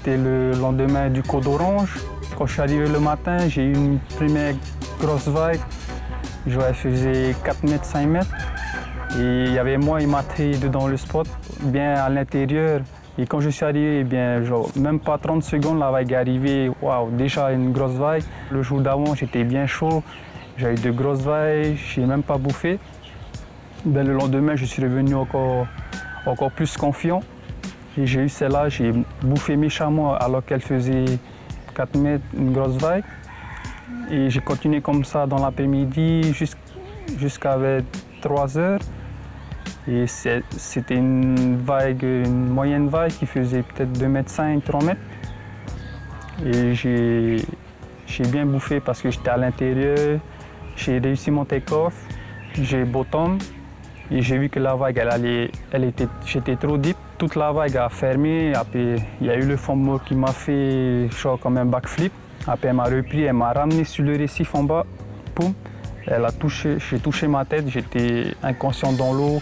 c'était le lendemain du Code Orange. Quand je suis arrivé le matin, j'ai eu une première grosse vague. Elle faisait 4 mètres, 5 mètres. Et il y avait moi et Mathieu dedans le spot, bien à l'intérieur. Et quand je suis arrivé, bien, genre, même pas 30 secondes, la vague est arrivée. Waouh, déjà une grosse vague. Le jour d'avant, j'étais bien chaud. J'ai eu de grosses vagues, je n'ai même pas bouffé. Ben, le lendemain, je suis revenu encore plus confiant. Et j'ai eu celle-là, j'ai bouffé méchamment alors qu'elle faisait 4 mètres, une grosse vague. Et j'ai continué comme ça dans l'après-midi jusqu'à 3 heures. Et c'était une moyenne vague qui faisait peut-être 2,5 m, 3 mètres. Et j'ai bien bouffé parce que j'étais à l'intérieur. J'ai réussi mon take-off, j'ai bottom. Et j'ai vu que la vague, j'étais trop deep. Toute la vague a fermé. Après, il y a eu le fond mort qui m'a fait genre comme un backflip. Après, elle m'a repris, elle m'a ramené sur le récif en bas. Poum. J'ai touché ma tête, j'étais inconscient dans l'eau,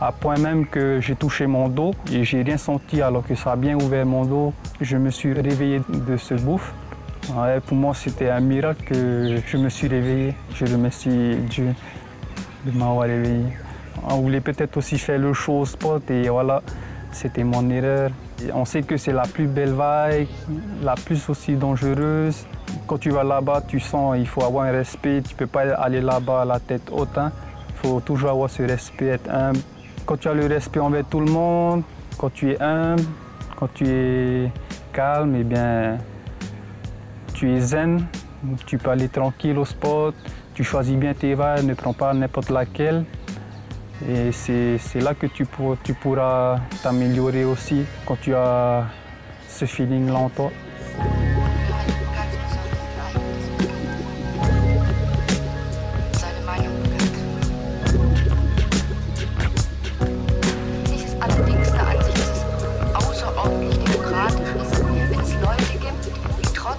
à point même que j'ai touché mon dos et j'ai rien senti alors que ça a bien ouvert mon dos. Je me suis réveillé de ce bouffe. Ouais, pour moi, c'était un miracle que je me suis réveillé. Je remercie Dieu de m'avoir réveillé. On voulait peut-être aussi faire le show au spot et voilà, c'était mon erreur. On sait que c'est la plus belle vague, la plus aussi dangereuse. Quand tu vas là-bas, tu sens qu'il faut avoir un respect. Tu ne peux pas aller là-bas la tête haute. Il faut toujours avoir ce respect, être humble. Quand tu as le respect envers tout le monde, quand tu es humble, quand tu es calme, eh bien, tu es zen. Tu peux aller tranquille au spot. Tu choisis bien tes vagues, ne prends pas n'importe laquelle. Et c'est là que tu pourras t'améliorer aussi quand tu as ce feeling-là en toi.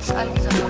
An dieser